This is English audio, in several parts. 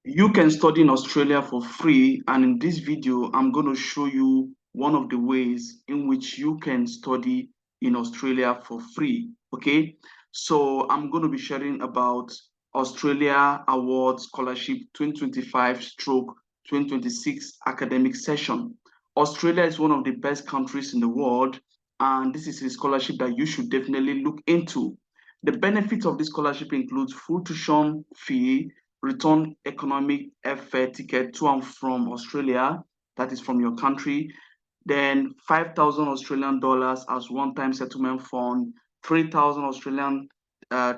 You can study in Australia for free, and in this video, I'm going to show you one of the ways in which you can study in Australia for free. Okay, so I'm going to be sharing about Australia Award Scholarship 2025 stroke 2026 academic session. Australia is one of the best countries in the world, and this is a scholarship that you should definitely look into. The benefits of this scholarship includes full tuition fee, return economic airfare ticket to and from Australia, that is from your country, then 5,000 Australian dollars as one-time settlement fund, 3,000 Australian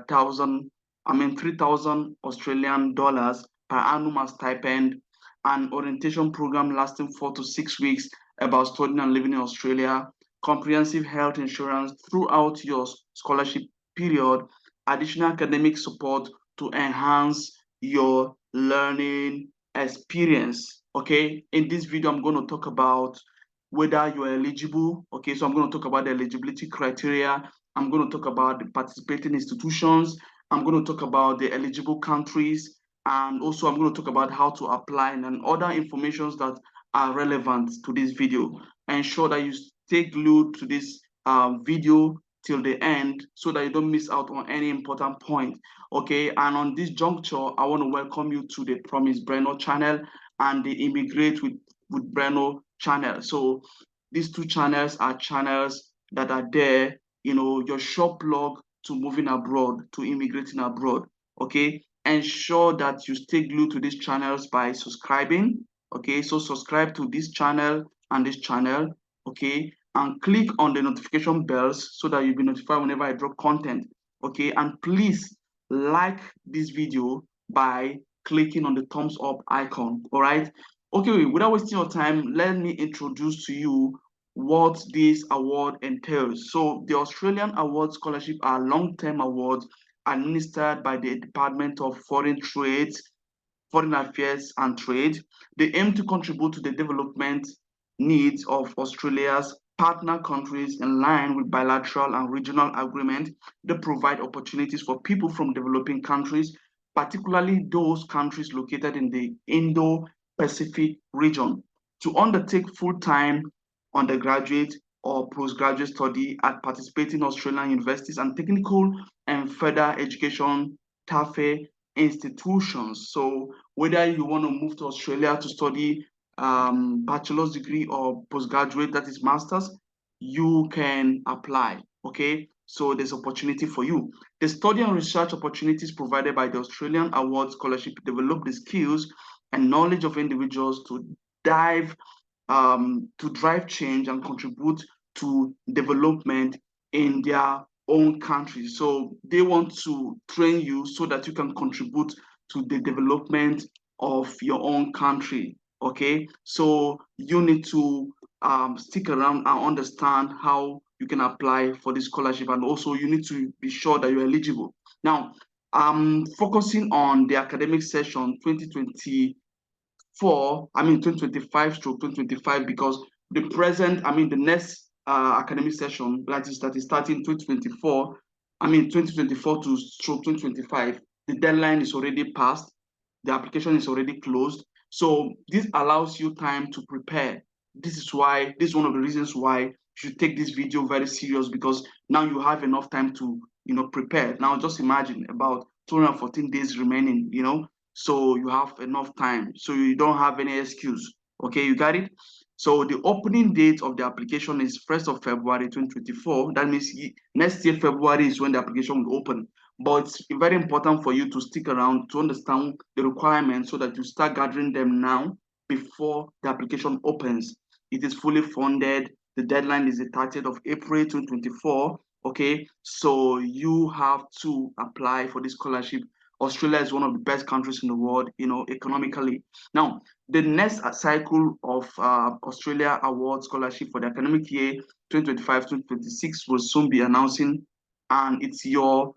thousand, 3,000 Australian dollars per annum as stipend, an orientation program lasting 4 to 6 weeks about studying and living in Australia, comprehensive health insurance throughout your scholarship period, additional academic support to enhance your learning experience. Okay, in this video, I'm going to talk about whether you're eligible. Okay, so I'm going to talk about the eligibility criteria. I'm going to talk about the participating institutions. I'm going to talk about the eligible countries. And also, I'm going to talk about how to apply and other informations that are relevant to this video. Ensure that you stay glued to this video till the end so that you don't miss out on any important point. Okay, and on this juncture, I want to welcome you to the Promise Breno channel and the Immigrate with Breno channel. So these two channels are channels that are there, your short blog to moving abroad, to immigrating abroad. Okay, ensure that you stay glued to these channels by subscribing. Okay, so subscribe to this channel and this channel. Okay, and click on the notification bells so that you'll be notified whenever I drop content. Okay, and please like this video by clicking on the thumbs up icon. All right, okay, without wasting your time, let me introduce to you what this award entails. So the Australian Award Scholarship are long-term awards administered by the Department of Foreign Affairs and Trade. They aim to contribute to the development needs of Australia's partner countries in line with bilateral and regional agreements. They provide opportunities for people from developing countries, particularly those countries located in the Indo-Pacific region, to undertake full-time undergraduate or postgraduate study at participating Australian universities and technical and further education TAFE institutions. So whether you want to move to Australia to study bachelor's degree or postgraduate, that is master's, you can apply. Okay, so there's opportunity for you. The study and research opportunities provided by the Australian Award Scholarship develop the skills and knowledge of individuals to drive change and contribute to development in their own country. So they want to train you so that you can contribute to the development of your own country. Okay, so you need to stick around and understand how you can apply for this scholarship, and also you need to be sure that you're eligible. Now, I'm focusing on the academic session 2025 stroke 2025, because the next academic session that is starting 2024, 2024 to stroke 2025, the deadline is already passed, the application is already closed. So this allows you time to prepare. This is one of the reasons why you should take this video very serious, because now you have enough time to prepare. Now just imagine about 214 days remaining, so you have enough time, so you don't have any excuse. Okay, you got it? So the opening date of the application is 1st of February 2024. That means next year February is when the application will open. But it's very important for you to stick around to understand the requirements so that you start gathering them now before the application opens. It is fully funded. The deadline is the 30th of April 2024. Okay, so you have to apply for this scholarship. Australia is one of the best countries in the world, economically. Now, the next cycle of Australia Award Scholarship for the academic year 2025-2026 will soon be announcing, and if you're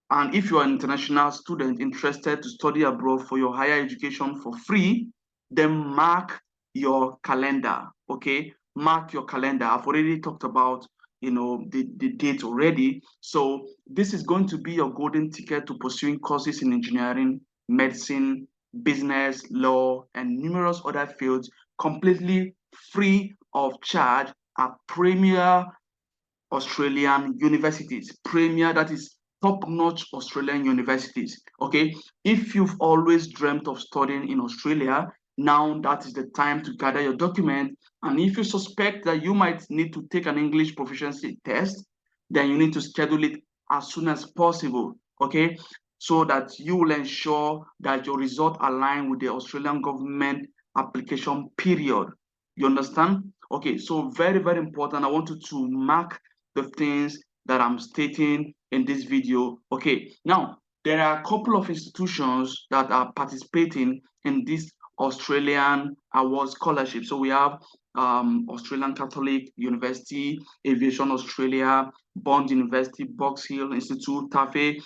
an international student interested to study abroad for your higher education for free, then mark your calendar. Okay, mark your calendar. I've already talked about the date already. So this is going to be your golden ticket to pursuing courses in engineering, medicine, business, law, and numerous other fields completely free of charge at premier Australian universities, premier, that is top-notch Australian universities. Okay, if you've always dreamt of studying in Australia, now that is the time to gather your document. And if you suspect that you might need to take an English proficiency test, then you need to schedule it as soon as possible. Okay, so that you will ensure that your result align with the Australian government application period. You understand? Okay, so very, very important. I want you to mark the things that I'm stating in this video. Okay, now there are a couple of institutions that are participating in this Australian award scholarship. So we have Australian Catholic University, Aviation Australia, Bond University, Box Hill Institute, TAFE,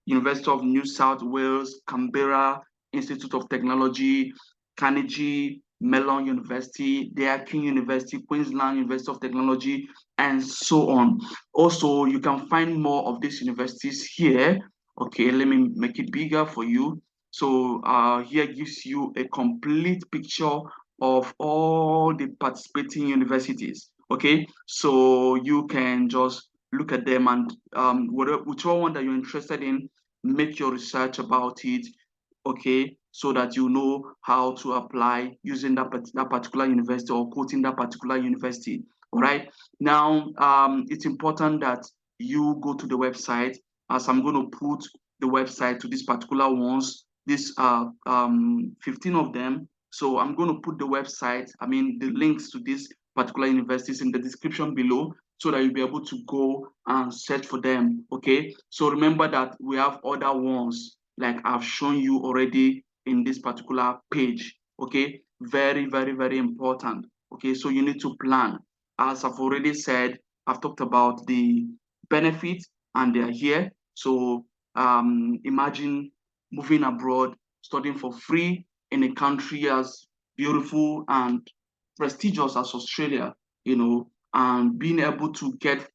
University of New South Wales, Canberra Institute of Technology, Carnegie Mellon University, Deakin University, Queensland University of Technology, and so on. Also, you can find more of these universities here. Okay, let me make it bigger for you. So here gives you a complete picture of all the participating universities. Okay, so you can just look at them, and whichever one that you're interested in, make your research about it, okay, so that you know how to apply using that particular university or quoting that particular university. All right. Now, it's important that you go to the website, as I'm going to put the website to these particular ones, this 15 of them. So I'm going to put the website, I mean, the links to these particular universities in the description below, so that you'll be able to go and search for them. Okay, so remember that we have other ones like I've shown you already in this particular page. Okay, very, very, very important. Okay, so you need to plan. As I've already said, I've talked about the benefits, and they're here. So imagine moving abroad, studying for free in a country as beautiful and prestigious as Australia, and being able to get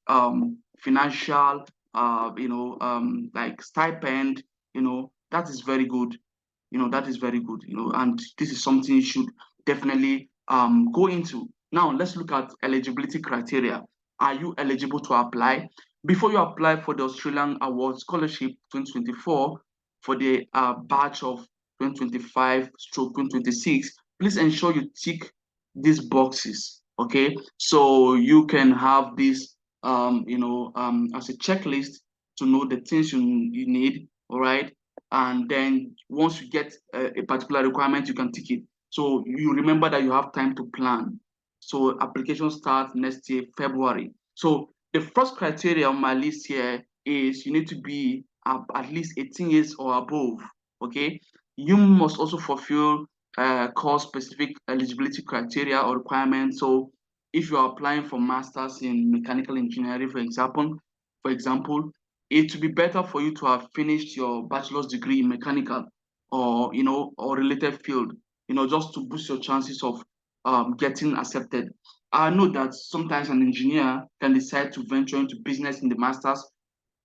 financial, like stipend, that is very good. That is very good, and this is something you should definitely go into. Now, let's look at eligibility criteria. Are you eligible to apply? Before you apply for the Australian Award Scholarship 2024 for the batch of 2025/2026, please ensure you tick these boxes, okay? So you can have this, as a checklist to know the things you need, all right? And then once you get a particular requirement, you can tick it. So you remember that you have time to plan. So application starts next year, February. So the first criteria on my list here is you need to be at least 18 years or above, okay? You must also fulfill course specific eligibility criteria or requirements. So if you are applying for masters in mechanical engineering, for example, it would be better for you to have finished your bachelor's degree in mechanical or or related field, just to boost your chances of getting accepted. I know that sometimes an engineer can decide to venture into business in the masters,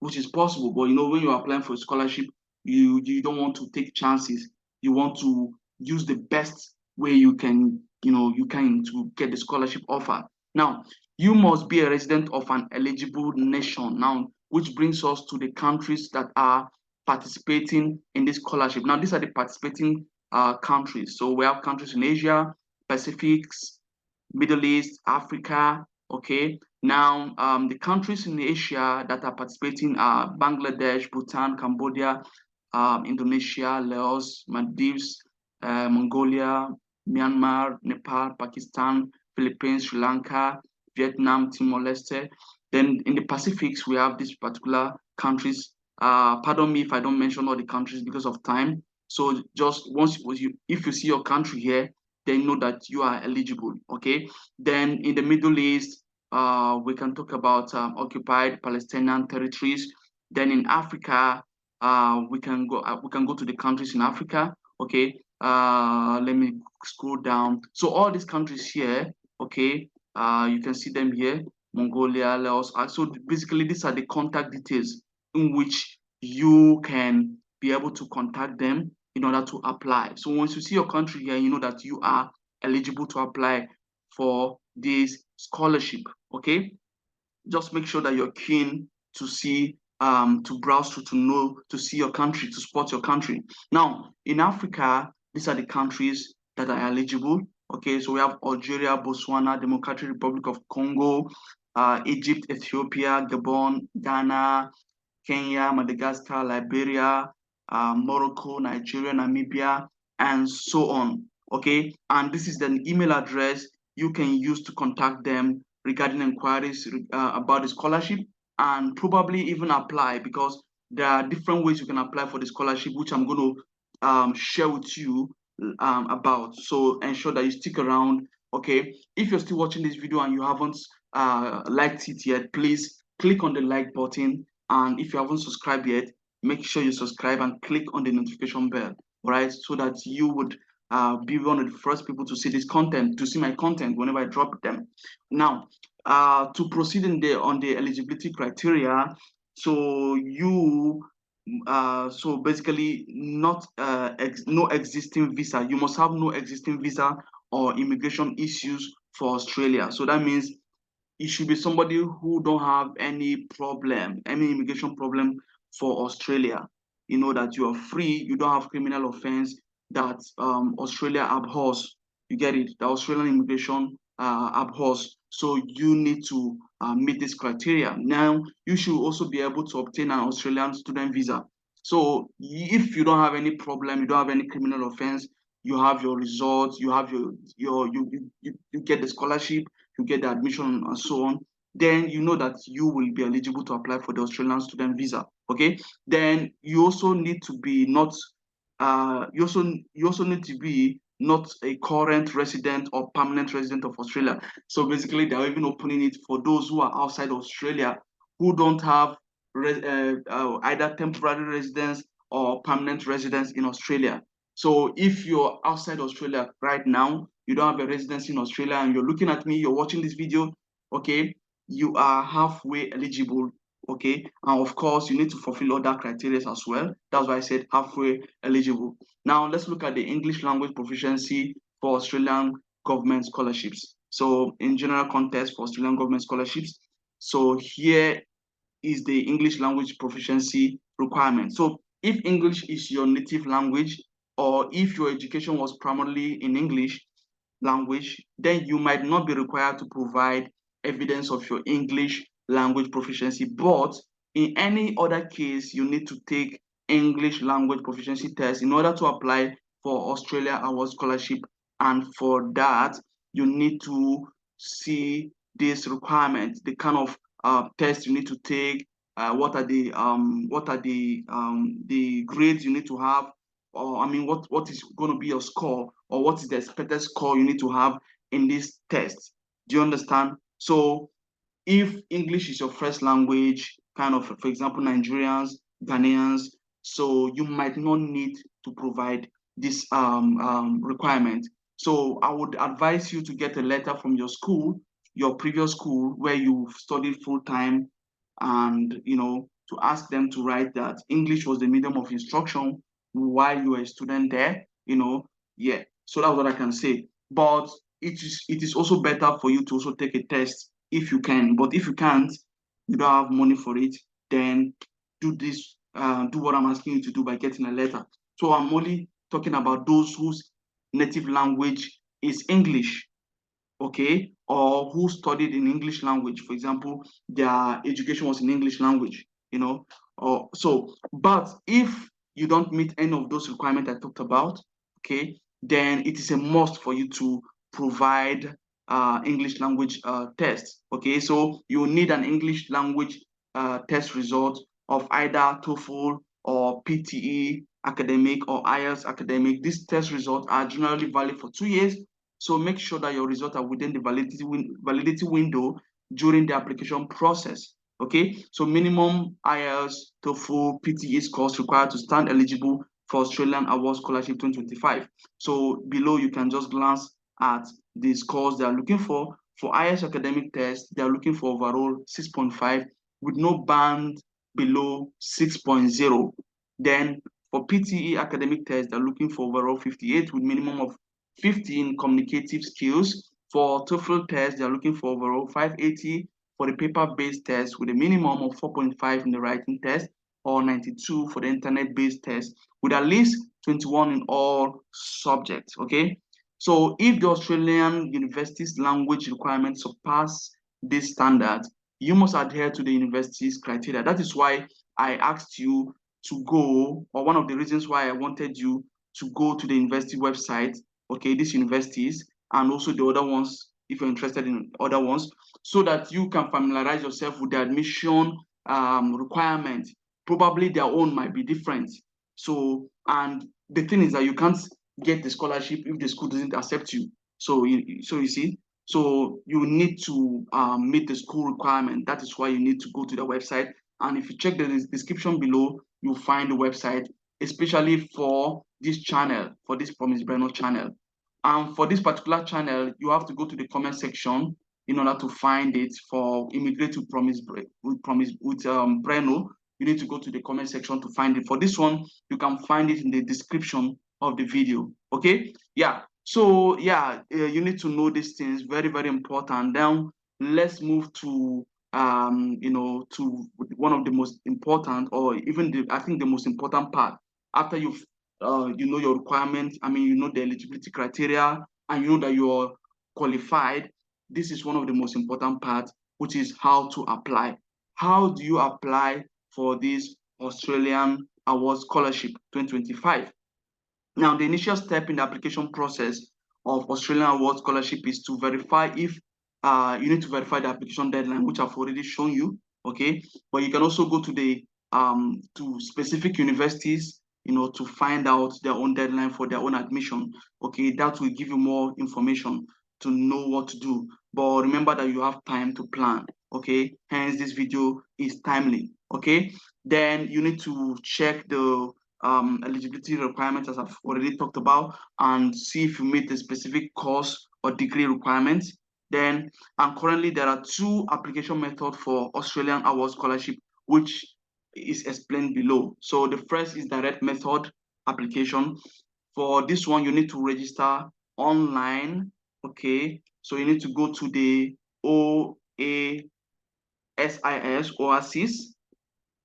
which is possible, but when you're applying for a scholarship, you don't want to take chances. You want to use the best way you can to get the scholarship offer. Now, you must be a resident of an eligible nation. Now, which brings us to the countries that are participating in this scholarship. Now, these are the participating countries. So we have countries in Asia, Pacifics, Middle East, Africa. Okay. Now, the countries in Asia that are participating are Bangladesh, Bhutan, Cambodia, Indonesia, Laos, Maldives, Mongolia, Myanmar, Nepal, Pakistan, Philippines, Sri Lanka, Vietnam, Timor-Leste. Then in the Pacifics, we have these particular countries. Pardon me if I don't mention all the countries because of time. So just if you see your country here, then know that you are eligible. Okay. Then in the Middle East, we can talk about occupied Palestinian territories. Then in Africa, we can go to the countries in Africa. Okay. Let me scroll down. So all these countries here, okay, you can see them here: Mongolia, Laos. So basically, these are the contact details in which you can be able to contact them in order to apply. So once you see your country here, you know that you are eligible to apply for this scholarship. Okay, just make sure that you're keen to see, to browse through, to know, to see your country, to support your country. Now, in Africa, these are the countries that are eligible. Okay, so we have Algeria, Botswana, Democratic Republic of Congo, Egypt, Ethiopia, Gabon, Ghana, Kenya, Madagascar, Liberia, Morocco, Nigeria, Namibia, and so on. Okay, and this is the email address you can use to contact them regarding inquiries about the scholarship, and probably even apply, because there are different ways you can apply for the scholarship, which I'm going to share with you about. So ensure that you stick around. Okay, if you're still watching this video and you haven't liked it yet, please click on the like button, and if you haven't subscribed yet, make sure you subscribe and click on the notification bell, all right, so that you would be one of the first people to see this content, to see my content whenever I drop them. Now, to proceed on the eligibility criteria, so so basically no existing visa. You must have no existing visa or immigration issues for Australia. So that means it should be somebody who don't have any problem, any immigration problem for Australia. You know that you are free, you don't have criminal offense that Australia abhors. You get it? The Australian immigration abhors. So you need to meet this criteria. Now, you should also be able to obtain an Australian student visa. So if you don't have any problem, you don't have any criminal offense, you have your results, you have you get the scholarship, you get the admission and so on, then you know that you will be eligible to apply for the Australian student visa. Okay. Then you also need to be not you also need to be not a current resident or permanent resident of Australia. So basically, they're even opening it for those who are outside Australia who don't have either temporary residence or permanent residence in Australia. So if you're outside Australia right now, you don't have a residence in Australia, and you're looking at me, you're watching this video, okay, you are halfway eligible, okay? And of course, you need to fulfill other criteria as well. That's why I said halfway eligible. Now, let's look at the English language proficiency for Australian government scholarships. So in general context for Australian government scholarships, so here is the English language proficiency requirement. So if English is your native language, or if your education was primarily in English language, then you might not be required to provide evidence of your English language proficiency. But in any other case, you need to take English language proficiency test in order to apply for Australia Award Scholarship. And for that, you need to see this requirement, the kind of tests you need to take, what are the grades you need to have, or I mean, what is going to be your score, or what is the expected score you need to have in this test. Do you understand? So if English is your first language, kind of, for example, Nigerians, Ghanaians, so you might not need to provide this requirement. So I would advise you to get a letter from your school, your previous school where you studied full time, and to ask them to write that English was the medium of instruction while you were a student there. Yeah. So that's what I can say. But it is also better for you to also take a test if you can. But if you can't, you don't have money for it, then do what I'm asking you to do by getting a letter. So I'm only talking about those whose native language is English, okay, or who studied in English language. For example, their education was in English language, or so. But if you don't meet any of those requirements I talked about, okay, then it is a must for you to provide English language test. Okay, so you need an English language test result of either TOEFL or PTE academic or IELTS academic. These test results are generally valid for 2 years. So make sure that your results are within the validity window during the application process. Okay, so minimum IELTS, TOEFL, PTE scores required to stand eligible for Australian Award Scholarship 2025. So below you can just glance at the scores they are looking for. For IELTS academic test, they are looking for overall 6.5 with no band below 6.0. Then For PTE academic test, they're looking for overall 58 with minimum of 50 in communicative skills. For TOEFL test, they're looking for overall 580 for the paper-based test with a minimum of 4.5 in the writing test, or 92 for the internet-based test with at least 21 in all subjects. Okay, so if the Australian university's language requirements surpass this standard, you must adhere to the university's criteria. That is why I asked you to go, or one of the reasons why I wanted you to go to the university website, okay, these universities, and also the other ones, if you're interested in other ones, so that you can familiarize yourself with the admission requirement. Probably their own might be different. So, and the thing is that you can't get the scholarship if the school doesn't accept you. So you see, so you need to meet the school requirement. That is why you need to go to the website. And if you check the description below, you'll find the website, especially for this channel, for this Promise Breno channel. And for this particular channel, you have to go to the comment section in order to find it. For Immigrate to Promise Breno, you need to go to the comment section to find it. For this one, you can find it in the description of the video. Okay, yeah. So yeah, you need to know these things, very, very important. Then let's move to to one of the most important, or even I think the most important part. After you've you know your requirements, I mean, you know the eligibility criteria, and you know that you're qualified. This is one of the most important parts, which is how to apply. How do you apply for this Australian Award Scholarship 2025? Now, the initial step in the application process of Australian Award Scholarship is to verify if you need to verify the application deadline, which I've already shown you. Okay, but you can also go to the to specific universities, you know, to find out their own deadline for their own admission. Okay, that will give you more information to know what to do. But remember that you have time to plan. Okay, hence this video is timely. Okay, then you need to check the eligibility requirements, as I've already talked about, and see if you meet the specific course or degree requirements. Then, and currently there are two application methods for Australian Award Scholarship, which is explained below. So the first is direct method application. For this one, you need to register online. Okay, so you need to go to the OASIS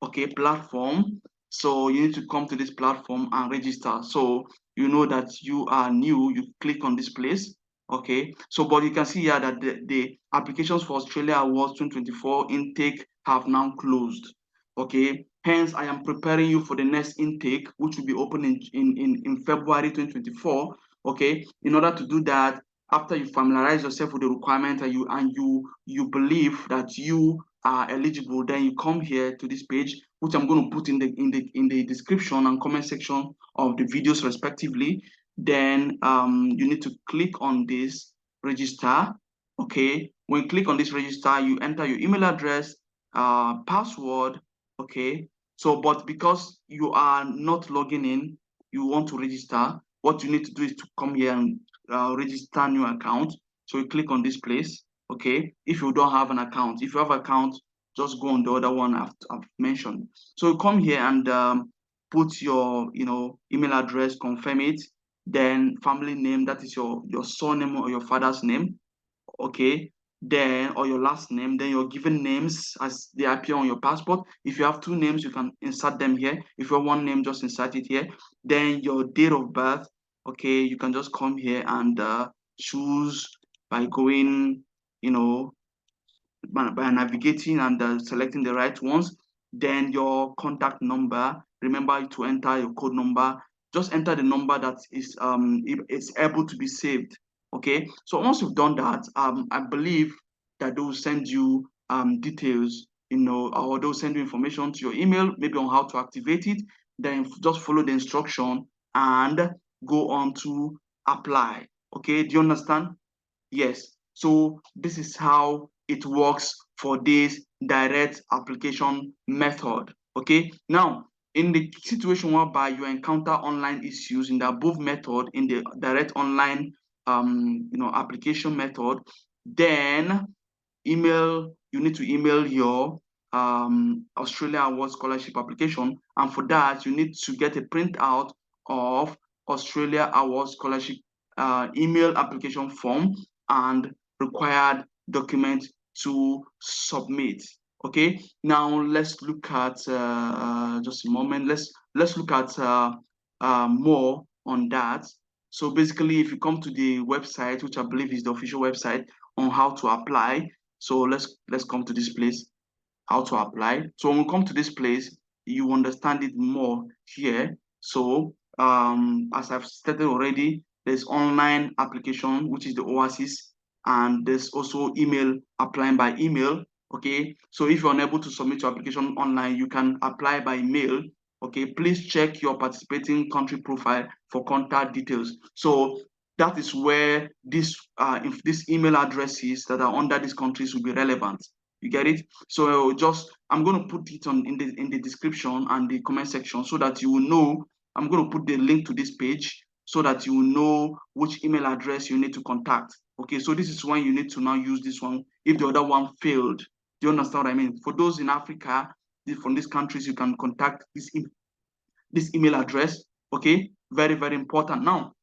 okay, platform. So you need to come to this platform and register. So you know that you are new, you click on this place. Okay, so but you can see here that the applications for Australia Awards 2024 intake have now closed. Okay, hence I am preparing you for the next intake, which will be open in February 2024. Okay, in order to do that, after you familiarize yourself with the requirement and you believe that you are eligible, then you come here to this page, which I'm going to put in the description and comment section of the videos respectively. Then you need to click on this register. Okay, when you click on this register, you enter your email address, password. Okay, so but because you are not logging in, you want to register, what you need to do is to come here and register new account. So you click on this place. Okay, if you don't have an account, if you have an account, just go on the other one I've mentioned. So you come here and put your email address, confirm it, then family name, that is your surname or your father's name. Okay, then or your last name, then your given names as they appear on your passport. If you have two names, you can insert them here. If you have one name, just insert it here. Then your date of birth. Okay, you can just come here and choose by going by navigating and selecting the right ones. Then your contact number, remember to enter your code number. Just enter the number that is able to be saved. Okay, so once you've done that, I believe that they will send you details, or they'll send you information to your email, maybe on how to activate it. Then just follow the instruction and go on to apply. Okay, do you understand? Yes. So this is how it works for this direct application method. Okay. Now, in the situation whereby you encounter online issues in the above method, in the direct online application method, then you need to email your Australia Award Scholarship application. And for that, you need to get a printout of Australia Award Scholarship email application form and required document to submit. Okay, now let's look at just a moment. Let's look at more on that. So basically, if you come to the website, which I believe is the official website on how to apply, so let's come to this place, how to apply. So when we come to this place, you understand it more here. So as I've stated already, there's online application, which is the OASIS, and there's also email, applying by email. Okay, so if you're unable to submit your application online, you can apply by mail. Okay, please check your participating country profile for contact details. So that is where this if these email addresses that are under these countries will be relevant. You get it? So just I'm going to put it on in the description and the comment section so that you will know. I'm going to put the link to this page so that you will know which email address you need to contact. Okay, so this is when you need to now use this one if the other one failed. Do you understand what I mean? For those in Africa, from these countries, you can contact this email address. Okay, very, very important. Now,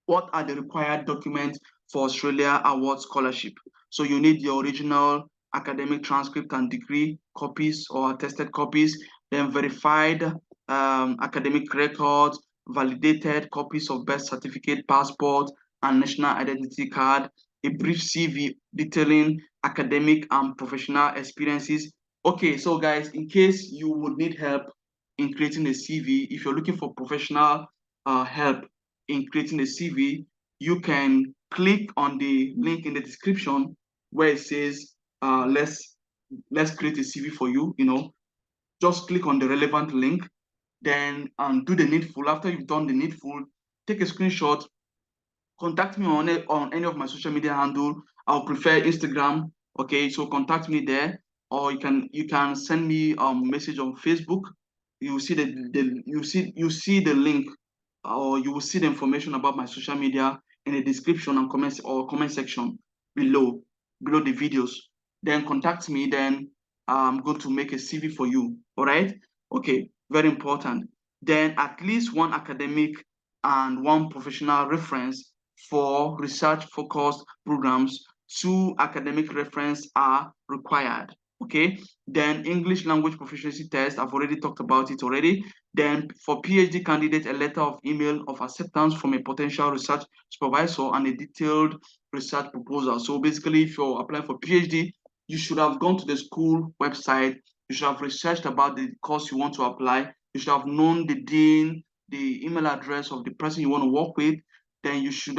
what are the required documents for Australia Award Scholarship? So you need your original academic transcript and degree copies or attested copies, then verified academic records, validated copies of birth certificate, passport, and national identity card, a brief CV detailing academic and professional experiences. Okay, so guys, in case you would need help in creating a CV, if you're looking for professional help in creating a CV, you can click on the link in the description where it says, let's create a CV for you. Just click on the relevant link, then do the needful. After you've done the needful, take a screenshot, contact me on any of my social media handle. I'll prefer Instagram. Okay, so contact me there, or you can send me message on Facebook. You will see you see the link, or you will see the information about my social media in the description and comment section below the videos. Then contact me. Then I'm going to make a CV for you. All right. Okay. Very important. Then at least one academic and one professional reference for research-focused programs. Two academic reference are required. Okay. Then English language proficiency test. I've already talked about it already. Then for PhD candidate, a letter of email of acceptance from a potential research supervisor and a detailed research proposal. So basically, if you're applying for PhD, you should have gone to the school website. You should have researched about the course you want to apply. You should have known the dean, the email address of the person you want to work with. Then you should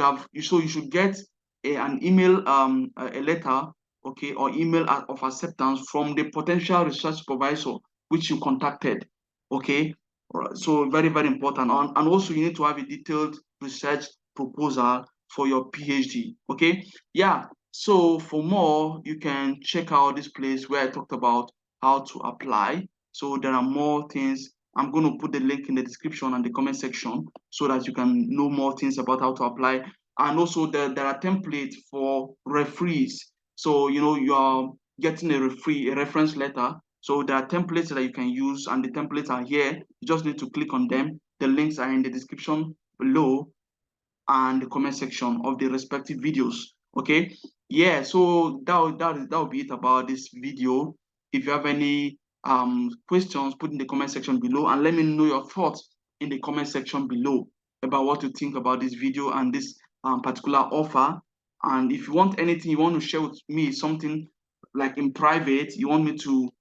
get an email, a letter, okay, or email of acceptance from the potential research supervisor which you contacted. Okay, alright, so very, very important. And also you need to have a detailed research proposal for your PhD. Okay, yeah. So for more, you can check out this place where I talked about how to apply. So there are more things. I'm going to put the link in the description and the comment section so that you can know more things about how to apply. And also there are templates for referees. So you are getting a reference letter. So there are templates that you can use, and the templates are here. You just need to click on them. The links are in the description below and the comment section of the respective videos. Okay, yeah, so that will be it about this video. If you have any questions, put in the comment section below and let me know your thoughts in the comment section below about what you think about this video and this particular offer. And if you want anything, you want to share with me something like in private, you want me to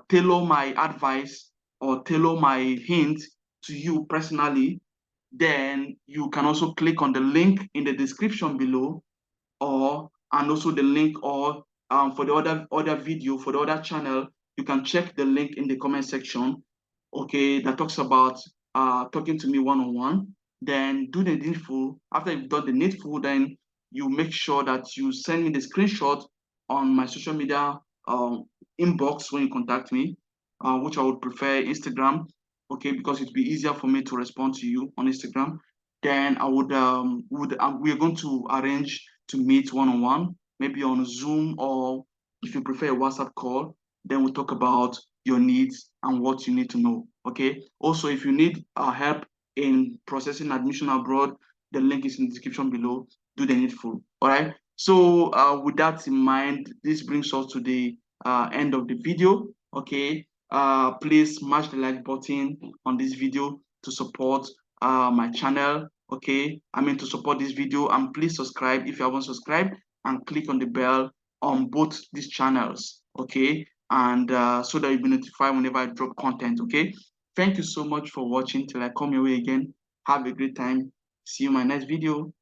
tailor my advice or tailor my hint to you personally, then you can also click on the link in the description below, and also the link, or for the other video, for the other channel, you can check the link in the comment section, okay, that talks about talking to me one-on-one. Then do the needful. After you've done the needful, then you make sure that you send me the screenshot on my social media inbox when you contact me, which I would prefer Instagram, okay, because it'd be easier for me to respond to you on Instagram. Then I we're going to arrange to meet one-on-one, maybe on Zoom, or if you prefer a WhatsApp call, then we'll talk about your needs and what you need to know. Okay. Also, if you need help in processing admission abroad, the link is in the description below. Do the needful. All right. So with that in mind, this brings us to the end of the video. Okay. Please smash the like button on this video to support my channel. Okay. I mean, to support this video, and please subscribe if you haven't subscribed, and click on the bell on both these channels. Okay. And so that you'll be notified whenever I drop content. Okay. Thank you so much for watching. Till I come your way again. Have a great time. See you in my next video.